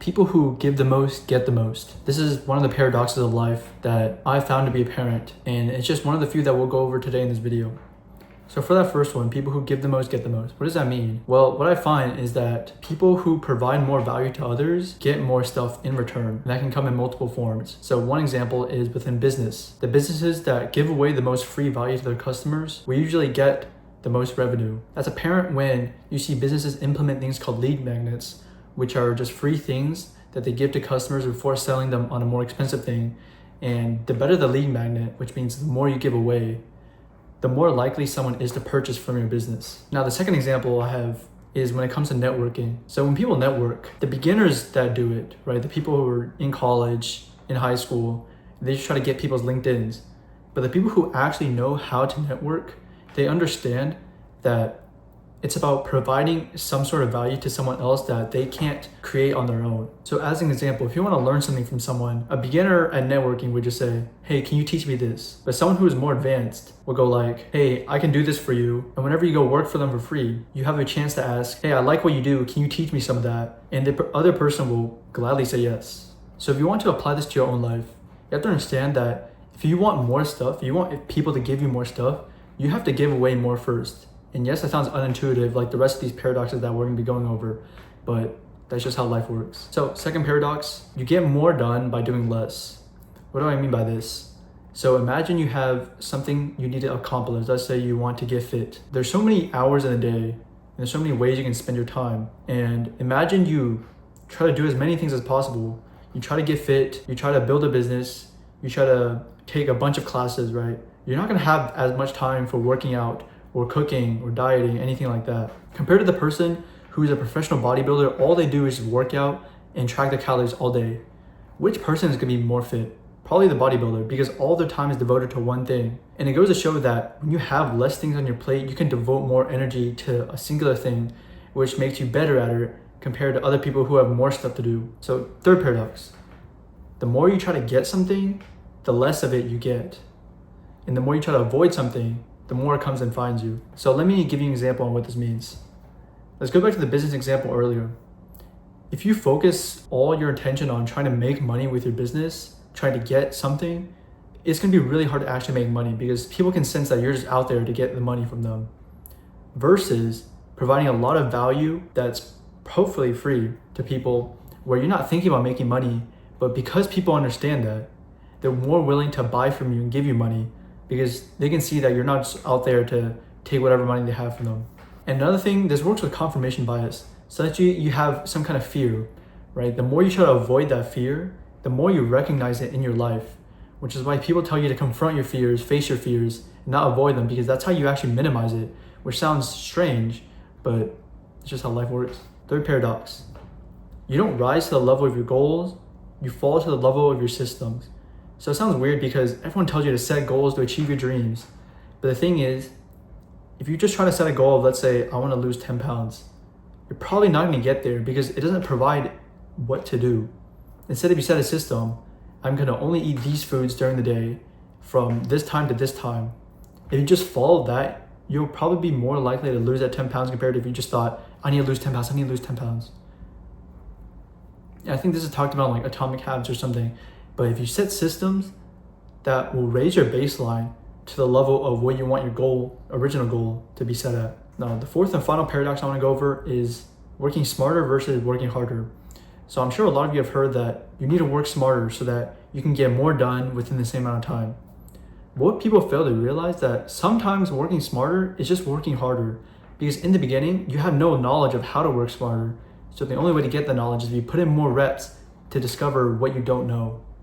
People who give the most get the most. This is one of the paradoxes of life that I found to be apparent, and it's just one of the few that we'll go over today in this video. So for that first one, people who give the most get the most. What does that mean? Well, what I find is that people who provide more value to others get more stuff in return. And that can come in multiple forms. So one example is within business. The businesses that give away the most free value to their customers will usually get the most revenue. That's apparent when you see businesses implement things called lead magnets, which are just free things that they give to customers before selling them on a more expensive thing. And the better the lead magnet, which means the more you give away, the more likely someone is to purchase from your business. Now, the second example I have is when it comes to networking. So when people network, the beginners that do it, right? The people who are in college, in high school, they just try to get people's LinkedIns. But the people who actually know how to network, they understand that it's about providing some sort of value to someone else that they can't create on their own. So as an example, if you want to learn something from someone, a beginner at networking would just say, hey, can you teach me this? But someone who is more advanced will go like, hey, I can do this for you. And whenever you go work for them for free, you have a chance to ask, hey, I like what you do. Can you teach me some of that? And the other person will gladly say yes. So if you want to apply this to your own life, you have to understand that if you want more stuff, if you want people to give you more stuff, you have to give away more first. And yes, that sounds unintuitive, like the rest of these paradoxes that we're gonna be going over, but that's just how life works. So second paradox, you get more done by doing less. What do I mean by this? So imagine you have something you need to accomplish. Let's say you want to get fit. There's so many hours in a day, and there's so many ways you can spend your time. And imagine you try to do as many things as possible. You try to get fit, you try to build a business, you try to take a bunch of classes, right? You're not gonna have as much time for working out or cooking or dieting, anything like that. Compared to the person who's a professional bodybuilder, all they do is work out and track their calories all day. Which person is gonna be more fit? Probably the bodybuilder, because all their time is devoted to one thing. And it goes to show that when you have less things on your plate, you can devote more energy to a singular thing, which makes you better at it compared to other people who have more stuff to do. So third paradox, the more you try to get something, the less of it you get. And the more you try to avoid something, the more it comes and finds you. So let me give you an example on what this means. Let's go back to the business example earlier. If you focus all your attention on trying to make money with your business, trying to get something, it's gonna be really hard to actually make money because people can sense that you're just out there to get the money from them. Versus providing a lot of value that's hopefully free to people where you're not thinking about making money, but because people understand that, they're more willing to buy from you and give you money because they can see that you're not just out there to take whatever money they have from them. And another thing, this works with confirmation bias. So that you have some kind of fear, right? The more you try to avoid that fear, the more you recognize it in your life, which is why people tell you to confront your fears, face your fears, and not avoid them, because that's how you actually minimize it, which sounds strange, but it's just how life works. Third paradox, you don't rise to the level of your goals, you fall to the level of your systems. So it sounds weird because everyone tells you to set goals to achieve your dreams. But the thing is, if you just try to set a goal of, let's say, I want to lose 10 pounds, you're probably not going to get there because it doesn't provide what to do. Instead, if you set a system, I'm going to only eat these foods during the day from this time to this time. If you just follow that, you'll probably be more likely to lose that 10 pounds compared to if you just thought, I need to lose 10 pounds, I need to lose 10 pounds. And I think this is talked about in like Atomic Habits or something. But if you set systems that will raise your baseline to the level of what you want your goal, original goal, to be set at. Now, the fourth and final paradox I want to go over is working smarter versus working harder. So I'm sure a lot of you have heard that you need to work smarter so that you can get more done within the same amount of time. But what people fail to realize that sometimes working smarter is just working harder, because in the beginning, you have no knowledge of how to work smarter. So the only way to get the knowledge is if you put in more reps to discover what you don't know.